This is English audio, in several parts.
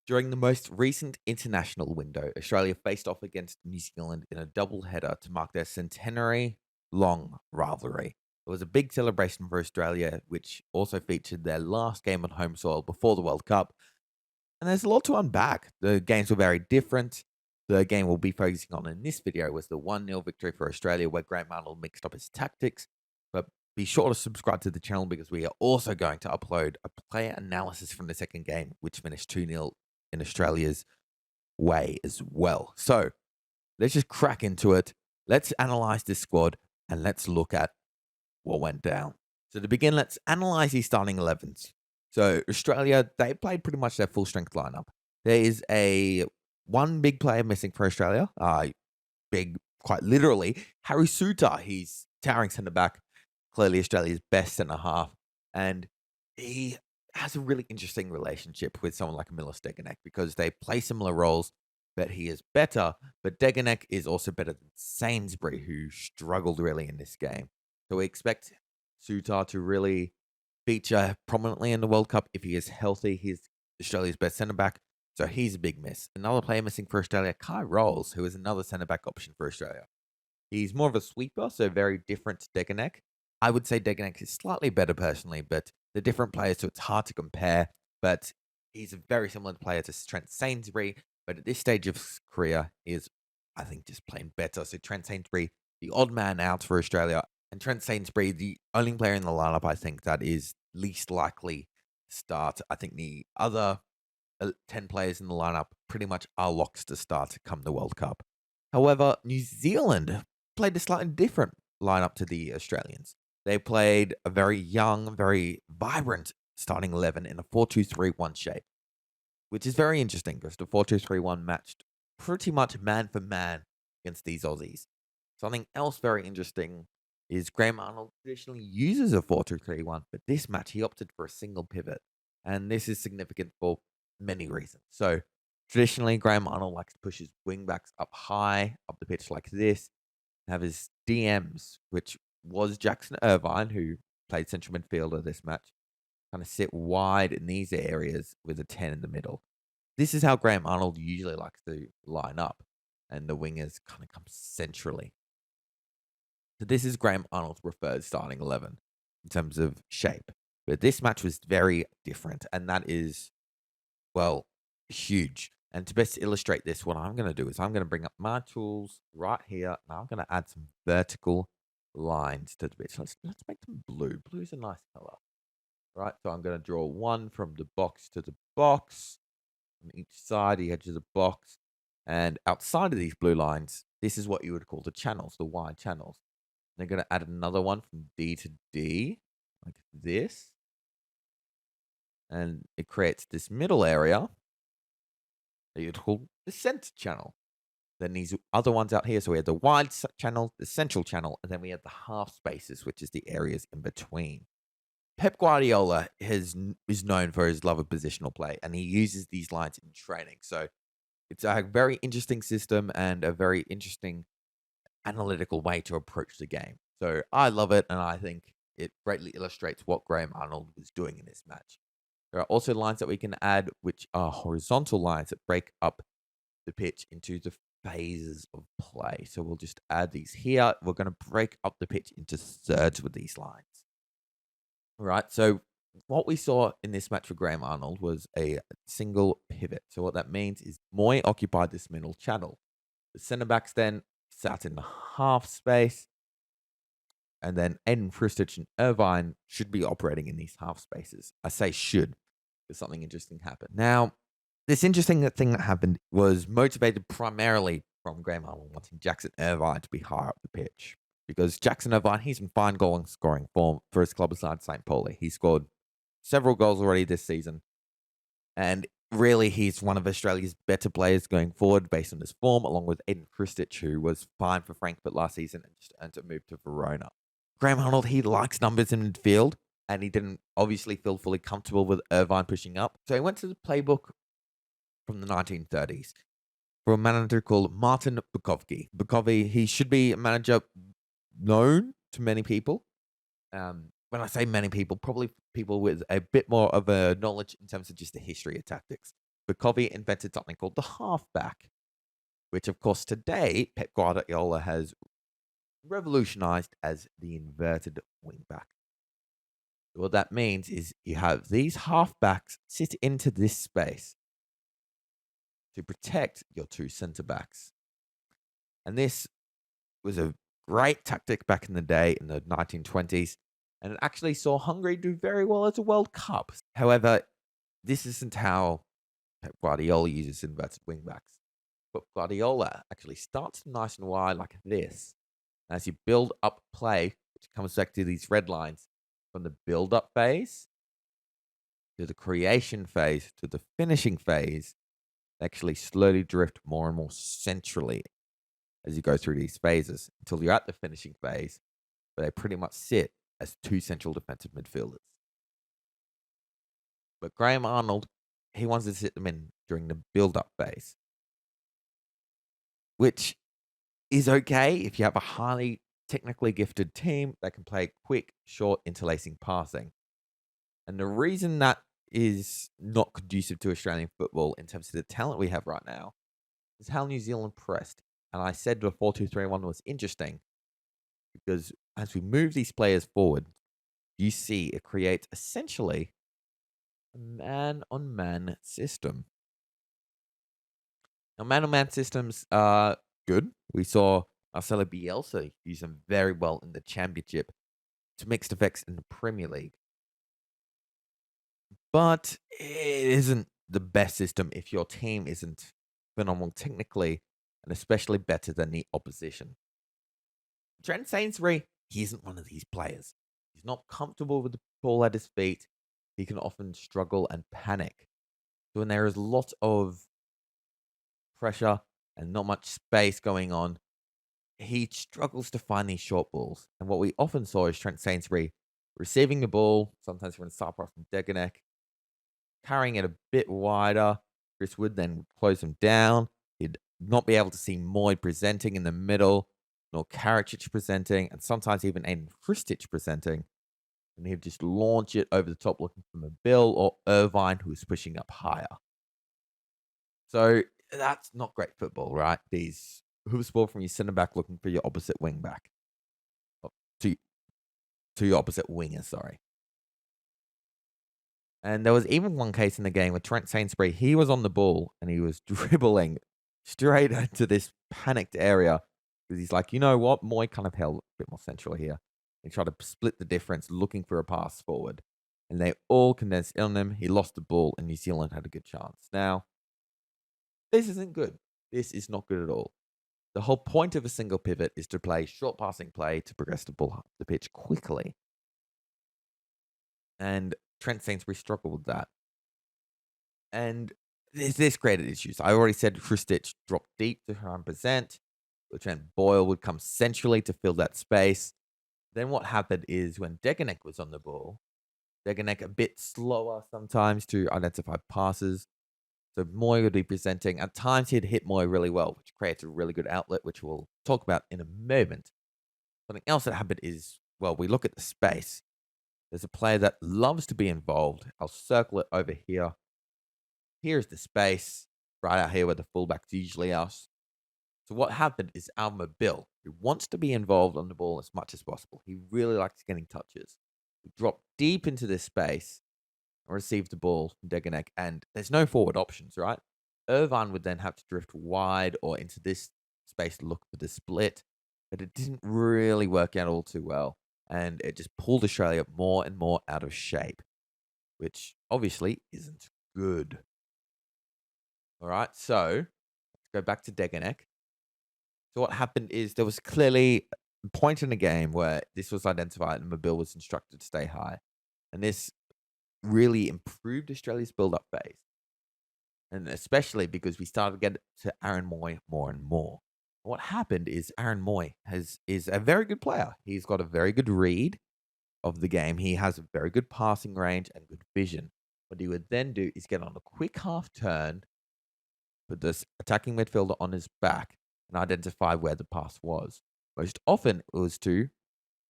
During the most recent international window, Australia faced off against New Zealand in a double header to mark their centenary long rivalry. It was a big celebration for Australia, which also featured their last game on home soil before the World Cup. And there's a lot to unpack. The games were very different. The game we'll be focusing on in this video was the 1-0 victory for Australia, where Graham Arnold mixed up his tactics. But be sure to subscribe to the channel because we are also going to upload a player analysis from the second game, which finished 2-0 in Australia's way as well. So let's just crack into it. Let's analyze this squad and let's look at what went down. So to begin, let's analyze these starting 11s. So Australia, they played pretty much their full strength lineup. There is one big player missing for Australia. Big, quite literally, Harry Suter. He's towering centre back, clearly Australia's best centre half, and he has a really interesting relationship with someone like Milos Degenek because they play similar roles, but he is better. But Degenek is also better than Sainsbury, who struggled really in this game. So we expect Suter to really feature prominently in the World Cup if he is healthy. He's Australia's best centre back, so he's a big miss. Another player missing for Australia, Kai Rolls, who is another centre back option for Australia. He's more of a sweeper, so very different to Degenek. I would say Degenek is slightly better personally, but they're different players, so it's hard to compare. But he's a very similar player to Trent Sainsbury, but at this stage of his career, is, I think, just playing better. So Trent Sainsbury, the odd man out for Australia, and Trent Sainsbury, the only player in the lineup, I think, that is least likely to start. I think the other 10 players in the lineup pretty much are locks to start come the World Cup. However, New Zealand played a slightly different lineup to the Australians. They played a very young, very vibrant starting 11 in a 4-2-3-1 shape, which is very interesting because the 4-2-3-1 matched pretty much man for man against these Aussies. Something else very interesting is Graham Arnold traditionally uses a 4-2-3-1, but this match he opted for a single pivot. And this is significant for many reasons. So traditionally, Graham Arnold likes to push his wingbacks up high, up the pitch like this, have his DMs, which was Jackson Irvine, who played central midfielder this match, kind of sit wide in these areas with a 10 in the middle. This is how Graham Arnold usually likes to line up, and the wingers kind of come centrally. So this is Graham Arnold's preferred starting 11 in terms of shape. But this match was very different, and that is, well, huge. And to best illustrate this, what I'm going to do is I'm going to bring up my tools right here, and I'm going to add some vertical lines to the pitch. Let's make them blue. Blue is a nice color, right? So I'm going to draw one from the box to the box, on each side, the edge of the box. And outside of these blue lines, this is what you would call the channels, the wide channels. They're going to add another one from D to D, like this. And it creates this middle area that you'd call the center channel. Then these other ones out here. So we have the wide channel, the central channel, and then we have the half spaces, which is the areas in between. Pep Guardiola is known for his love of positional play, and he uses these lines in training. So it's a very interesting system and a very interesting analytical way to approach the game. So I love it, and I think it greatly illustrates what Graham Arnold was doing in this match. There are also lines that we can add, which are horizontal lines that break up the pitch into the phases of play. So we'll just add these here. We're going to break up the pitch into thirds with these lines. All right, so what we saw in this match for Graham Arnold was a single pivot. So what that means is Mooy occupied this middle channel. The centre backs then sat in the half space, and then Eden Fristich and Irvine should be operating in these half spaces. I say should, because something interesting happened. Now, this interesting thing that happened was motivated primarily from Graham Arnold wanting Jackson Irvine to be higher up the pitch. Because Jackson Irvine, he's in fine goal and scoring form for his club side, St. Pauli. He scored several goals already this season. And really, he's one of Australia's better players going forward based on his form, along with Eden Fristich, who was fine for Frankfurt last season and just earned a move to Verona. Graham Arnold, he likes numbers in midfield, and he didn't obviously feel fully comfortable with Irvine pushing up. So he went to the playbook from the 1930s for a manager called Martin Bukovki. Bukovki, he should be a manager known to many people. When I say many people, probably people with a bit more of a knowledge in terms of just the history of tactics. Bukovi invented something called the halfback, which, of course, today Pep Guardiola has revolutionized as the inverted wingback. What that means is you have these halfbacks sit into this space to protect your two centre backs. And this was a great tactic back in the day in the 1920s, and it actually saw Hungary do very well at a World Cup. However, this isn't how Pep Guardiola uses inverted wingbacks. But Guardiola actually starts nice and wide like this. As you build up play, which comes back to these red lines, from the build-up phase to the creation phase to the finishing phase, actually slowly drift more and more centrally as you go through these phases until you're at the finishing phase, where they pretty much sit as two central defensive midfielders. But Graham Arnold, he wants to sit them in during the build-up phase, which is okay if you have a highly technically gifted team that can play quick, short, interlacing passing. And the reason that is not conducive to Australian football in terms of the talent we have right now is how New Zealand pressed. And I said the 4-2-3-1 was interesting because as we move these players forward, you see it creates essentially a man-on-man system. Now, man-on-man systems are good. We saw Marcelo Bielsa use them very well in the Championship to mixed effects in the Premier League. But it isn't the best system if your team isn't phenomenal technically and especially better than the opposition. Trent Sainsbury, he isn't one of these players. He's not comfortable with the ball at his feet. He can often struggle and panic. So when there is a lot of pressure and not much space going on, he struggles to find these short balls. And what we often saw is Trent Sainsbury receiving the ball, sometimes from Sapra from Deganek, carrying it a bit wider. Chris Wood then would close him down. He'd not be able to see Mooy presenting in the middle, nor Karacci presenting, and sometimes even Aiden Christich presenting. And he'd just launch it over the top looking for Mabil or Irvine, who was pushing up higher. So that's not great football, right? These hoops ball from your centre back looking for your opposite wing back. To your opposite winger, sorry. And there was even one case in the game where Trent Sainsbury, he was on the ball and he was dribbling straight into this panicked area because he's like, you know what? Mooy kind of held a bit more central here. He tried to split the difference, looking for a pass forward. And they all condensed in on him. He lost the ball and New Zealand had a good chance. Now, this isn't good. This is not good at all. The whole point of a single pivot is to play short passing play to progress the ball up the pitch quickly. And Trent Sainsbury struggled with that. And this created issues. I already said Christich dropped deep to try and present. Trent Boyle would come centrally to fill that space. Then what happened is when Deganek was on the ball, Deganek a bit slower sometimes to identify passes. So Mooy would be presenting. At times, he'd hit Mooy really well, which creates a really good outlet, which we'll talk about in a moment. Something else that happened is, well, we look at the space. There's a player that loves to be involved. I'll circle it over here. Here's the space, right out here where the fullbacks usually are. So what happened is Mabil, who wants to be involved on the ball as much as possible. He really likes getting touches. He dropped deep into this space and received the ball from Deganek, and there's no forward options, right? Irvine would then have to drift wide or into this space to look for the split, but it didn't really work out all too well, and it just pulled Australia more and more out of shape, which obviously isn't good. All right, so let's go back to Deganek. So what happened is there was clearly a point in the game where this was identified and Mabil was instructed to stay high, and this really improved Australia's build-up phase. And especially because we started to get to Aaron Mooy more and more. What happened is Aaron Mooy is a very good player. He's got a very good read of the game. He has a very good passing range and good vision. What he would then do is get on a quick half turn, put this attacking midfielder on his back, and identify where the pass was. Most often it was to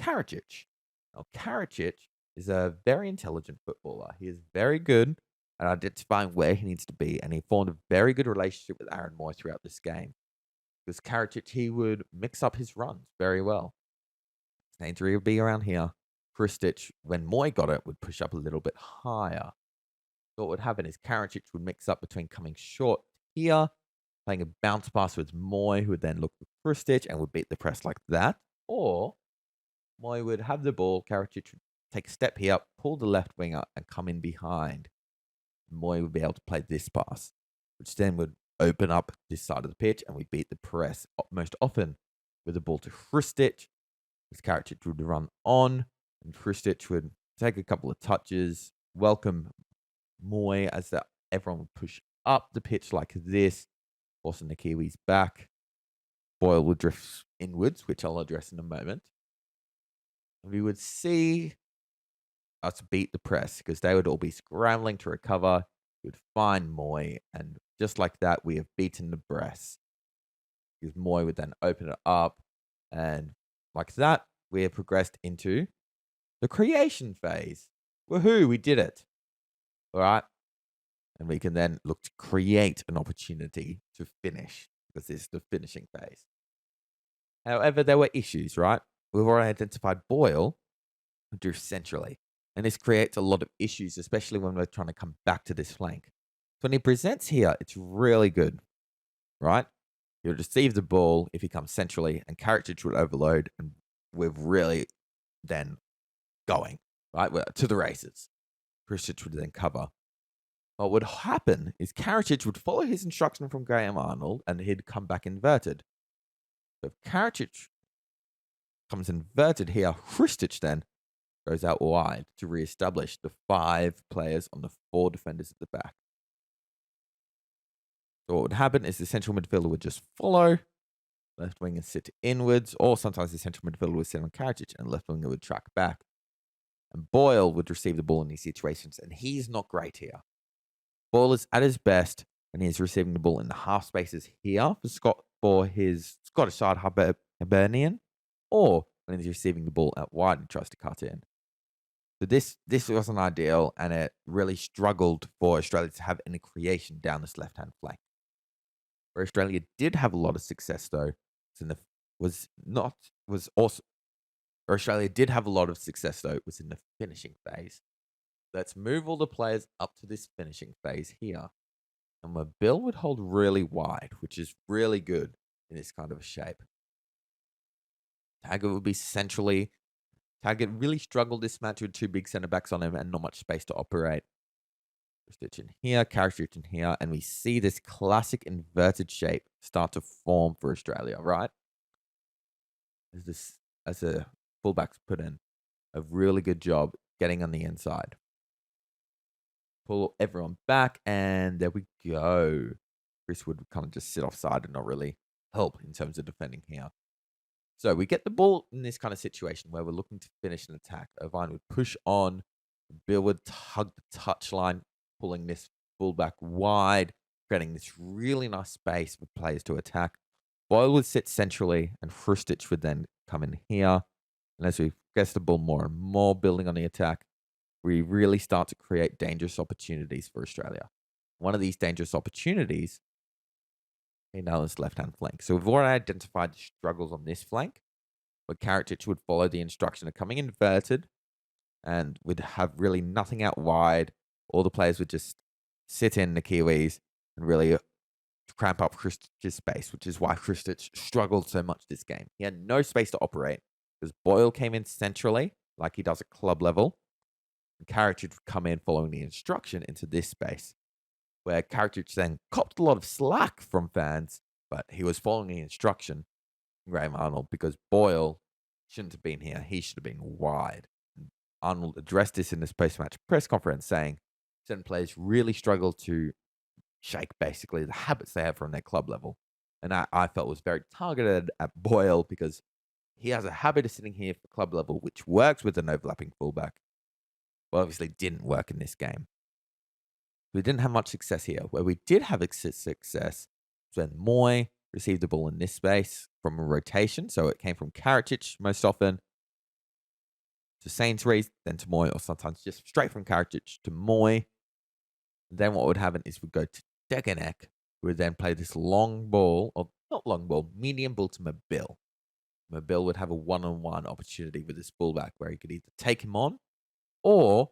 Karacci. Now, Karacci is a very intelligent footballer. He is very good and identifying where he needs to be. And he formed a very good relationship with Aaron Mooy throughout this game. Because Karacci, he would mix up his runs very well. Saintry would be around here. Krstić, when Mooy got it, would push up a little bit higher. So what would happen is Karacci would mix up between coming short here, playing a bounce pass with Mooy, who would then look for Krstić and would beat the press like that. Or Mooy would have the ball, Karacci would take a step here, pull the left winger and come in behind. Mooy would be able to play this pass, which then would open up this side of the pitch and we beat the press most often with the ball to Krstić. As Karacci would run on and Krstić would take a couple of touches, welcome Mooy as everyone would push up the pitch like this, forcing the Kiwis back. Boyle would drift inwards, which I'll address in a moment. And we would see us beat the press because they would all be scrambling to recover. We would find Mooy, and just like that, we have beaten the press. Because Mooy would then open it up, and like that, we have progressed into the creation phase. Woohoo, we did it. All right. And we can then look to create an opportunity to finish because this is the finishing phase. However, there were issues, right? We've already identified Boyle who drifts centrally. And this creates a lot of issues, especially when we're trying to come back to this flank. So when he presents here, it's really good, right? He'll receive the ball if he comes centrally and Karacci would overload and we're really then going, right? We're to the races. Krstić would then cover. What would happen is Karacci would follow his instruction from Graham Arnold and he'd come back inverted. So if Karacci comes inverted here, Krstić then goes out wide to re-establish the 5 players on the 4 defenders at the back. So what would happen is the central midfielder would just follow, left winger sit inwards, or sometimes the central midfielder would sit on Karacci and left winger would track back. And Boyle would receive the ball in these situations, and he's not great here. Boyle is at his best, and he's receiving the ball in the half spaces here for his Scottish side Hibernian, or when he's receiving the ball out wide and tries to cut in. So this wasn't ideal, and it really struggled for Australia to have any creation down this left-hand flank. Where Australia did have a lot of success, though, Australia did have a lot of success, though, it was in the finishing phase. Let's move all the players up to this finishing phase here. And where Bill would hold really wide, which is really good in this kind of a shape. Taggart would be centrally. Taggart really struggled this match with 2 big centre-backs on him and not much space to operate. Krstić in here, Karacci in here, and we see this classic inverted shape start to form for Australia, right? As a fullbacks put in a really good job getting on the inside. Pull everyone back, and there we go. Chris would kind of just sit offside and not really help in terms of defending here. So we get the ball in this kind of situation where we're looking to finish an attack. Irvine would push on. Bill would hug the touchline, pulling this fullback wide, creating this really nice space for players to attack. Boyle would sit centrally, and Krstić would then come in here. And as we get the ball more and more, building on the attack, we really start to create dangerous opportunities for Australia. One of these dangerous opportunities is now this left-hand flank. So we've already identified the struggles on this flank, where Karacci would follow the instruction of coming inverted and would have really nothing out wide. All the players would just sit in the Kiwis and really cramp up Krstić's space, which is why Krstić struggled so much this game. He had no space to operate because Boyle came in centrally, like he does at club level. And Karacci would come in following the instruction into this space, where Karacci then copped a lot of slack from fans, but he was following the instruction from Graham Arnold because Boyle shouldn't have been here. He should have been wide. And Arnold addressed this in this post-match press conference, saying certain players really struggle to shake basically the habits they have from their club level. And I felt was very targeted at Boyle because he has a habit of sitting here for club level, which works with an overlapping fullback. But obviously didn't work in this game. We didn't have much success here. Where we did have success was when Mooy received the ball in this space from a rotation. So it came from Karacci most often to Sainsbury's, then to Mooy, or sometimes just straight from Karacci to Mooy. Then what would happen is we'd go to Degenek, who would then play this long ball, or not long ball, medium ball to Mabil. Mabil would have a one-on-one opportunity with this fullback where he could either take him on, or,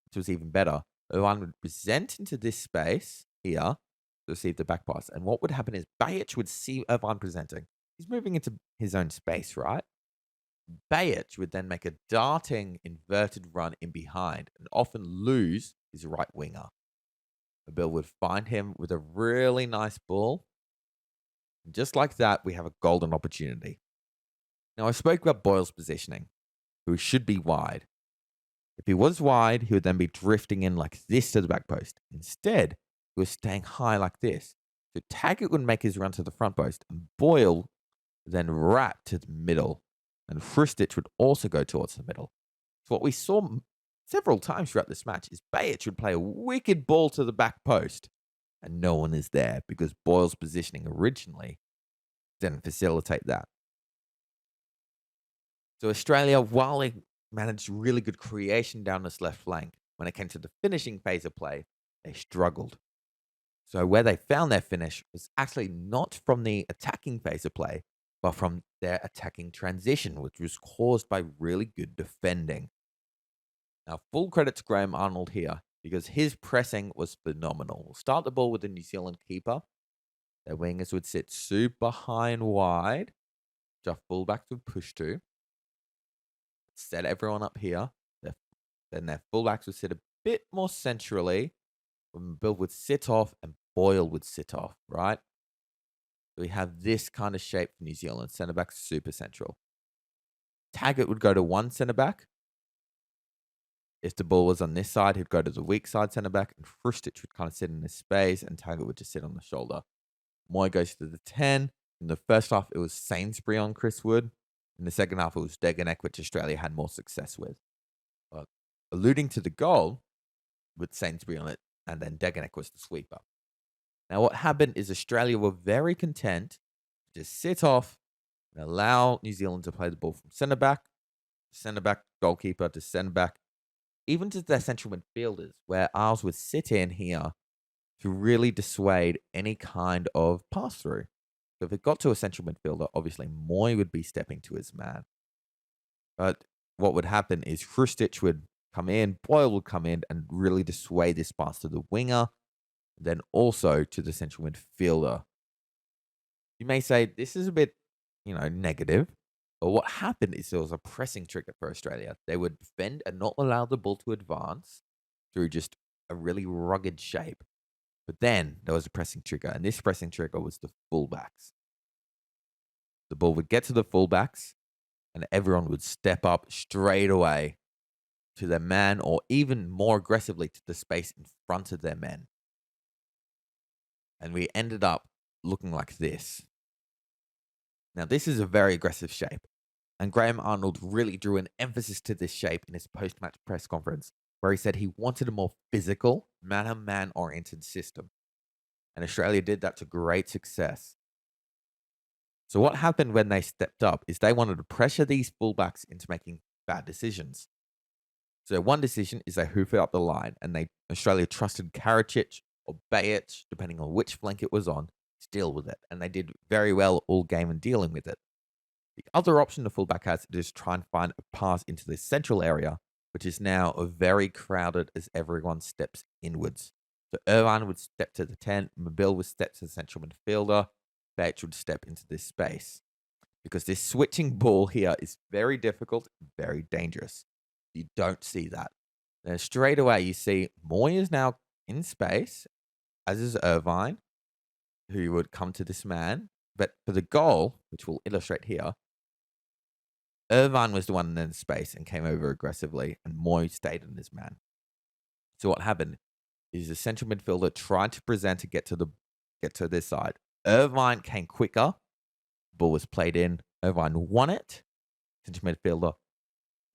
which was even better, Irwan would present into this space here to receive the back pass. And what would happen is Behich would see Irwan presenting. He's moving into his own space, right? Behich would then make a darting inverted run in behind and often lose his right winger. Mabil would find him with a really nice ball. And just like that, we have a golden opportunity. Now, I spoke about Boyle's positioning, who should be wide. If he was wide, he would then be drifting in like this to the back post. Instead, he was staying high like this. So Taggart would make his run to the front post, and Boyle would then wrap to the middle. And Frustich would also go towards the middle. So what we saw several times throughout this match is Behich would play a wicked ball to the back post, and no one is there because Boyle's positioning originally didn't facilitate that. So Australia, while they managed really good creation down this left flank, when it came to the finishing phase of play, they struggled. So where they found their finish was actually not from the attacking phase of play, but from their attacking transition, which was caused by really good defending. Now, full credit to Graham Arnold here, because his pressing was phenomenal. We'll start the ball with the New Zealand keeper. Their wingers would sit super high and wide, which our fullbacks would push to. Set everyone up here. Then their fullbacks would sit a bit more centrally. Bill would sit off and Boyle would sit off, right? So we have this kind of shape for New Zealand. Centre back super central. Taggart would go to one centre back. If the ball was on this side, he'd go to the weak side centre back, and Frustich would kind of sit in this space, and Taggart would just sit on the shoulder. Mooy goes to the 10. In the first half, it was Sainsbury on Chris Wood. In the second half, it was Degenek, which Australia had more success with. Alluding to the goal with Sainsbury on it, and then Degenek was the sweeper. Now, what happened is Australia were very content to just sit off and allow New Zealand to play the ball from centre back, goalkeeper to centre back, even to their central midfielders, where ours would sit in here to really dissuade any kind of pass through. So if it got to a central midfielder, obviously Mooy would be stepping to his man. But what would happen is Frustich would come in, Boyle would come in and really dissuade this pass to the winger, then also to the central midfielder. You may say this is a bit, negative. But what happened is there was a pressing trigger for Australia. They would defend and not allow the ball to advance through just a really rugged shape. But then there was a pressing trigger, and this pressing trigger was the fullbacks. The ball would get to the fullbacks, and everyone would step up straight away to their man, or even more aggressively to the space in front of their men. And we ended up looking like this. Now, this is a very aggressive shape, and Graham Arnold really drew an emphasis to this shape in his post-match press conference, where he said he wanted a more physical, man-on-man oriented system. And Australia did that to great success. So what happened when they stepped up is they wanted to pressure these fullbacks into making bad decisions. So one decision is they hoof it up the line, and Australia trusted Karacci or Behich, depending on which flank it was on, to deal with it. And they did very well all game in dealing with it. The other option the fullback has is try and find a pass into the central area, which is now very crowded as everyone steps inwards. So Irwan would step to the 10, Mabil would step to the central midfielder, Behich would step into this space. Because this switching ball here is very difficult, very dangerous. You don't see that. Then straight away you see Mooy is now in space, as is Irvine, who would come to this man. But for the goal, which we'll illustrate here, Irvine was the one in space and came over aggressively, and Mooy stayed in his man. So what happened is the central midfielder tried to present to get to this side. Irvine came quicker. Ball was played in. Irvine won it. Central midfielder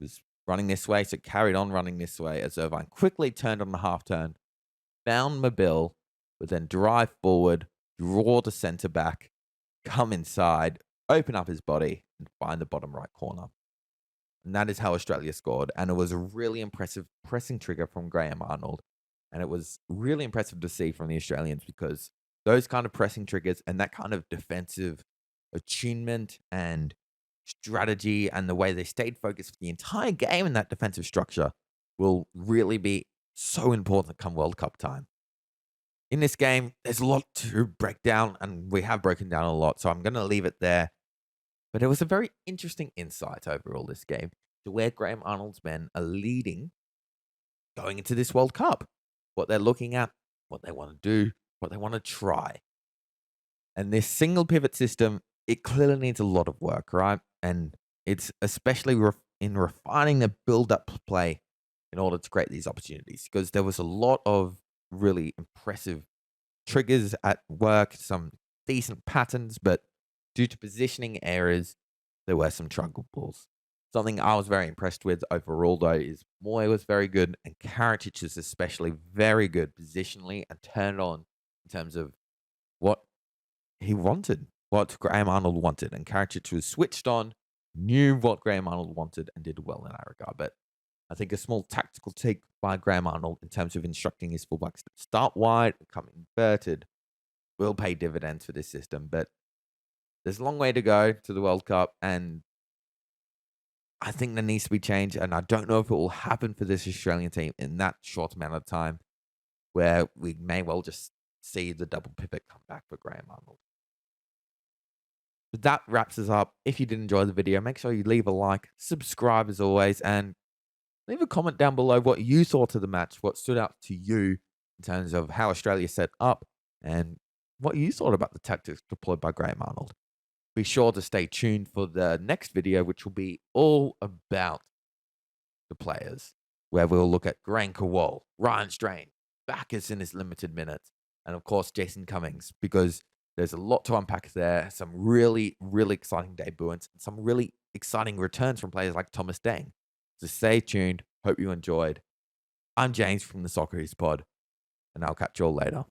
was running this way, so carried on running this way as Irvine quickly turned on the half turn, found Mabil, would then drive forward, draw the centre back, come inside, open up his body, and find the bottom right corner. And that is how Australia scored. And it was a really impressive pressing trigger from Graham Arnold. And it was really impressive to see from the Australians because those kind of pressing triggers and that kind of defensive attunement and strategy and the way they stayed focused for the entire game in that defensive structure will really be so important come World Cup time. In this game, there's a lot to break down, and we have broken down a lot, so I'm going to leave it there. But it was a very interesting insight overall this game to where Graham Arnold's men are leading going into this World Cup. What they're looking at, what they want to do, what they want to try. And this single pivot system, it clearly needs a lot of work, right? And it's especially in refining the build-up play in order to create these opportunities, because there was a lot of really impressive triggers at work, some decent patterns, but due to positioning errors, there were some troubles. Something I was very impressed with overall, though, is Mooy was very good, and Karacci is especially very good positionally and turned on in terms of what he wanted, what Graham Arnold wanted. And Karacci was switched on, knew what Graham Arnold wanted, and did well in that regard. But I think a small tactical take by Graham Arnold in terms of instructing his fullbacks to start wide and come inverted will pay dividends for this system. But there's a long way to go to the World Cup, and I think there needs to be change. And I don't know if it will happen for this Australian team in that short amount of time, where we may well just see the double pivot come back for Graham Arnold. But that wraps us up. If you did enjoy the video, make sure you leave a like, subscribe as always, and leave a comment down below what you thought of the match, what stood out to you in terms of how Australia set up, and what you thought about the tactics deployed by Graham Arnold. Be sure to stay tuned for the next video, which will be all about the players, where we'll look at Graham Arnold, Ryan Strain, Bacchus in his limited minutes, and of course Jason Cummings, because there's a lot to unpack there. Some really, really exciting debuts and some really exciting returns from players like Thomas Deng. So stay tuned. Hope you enjoyed. I'm James from the Soccerwhos pod, and I'll catch you all later.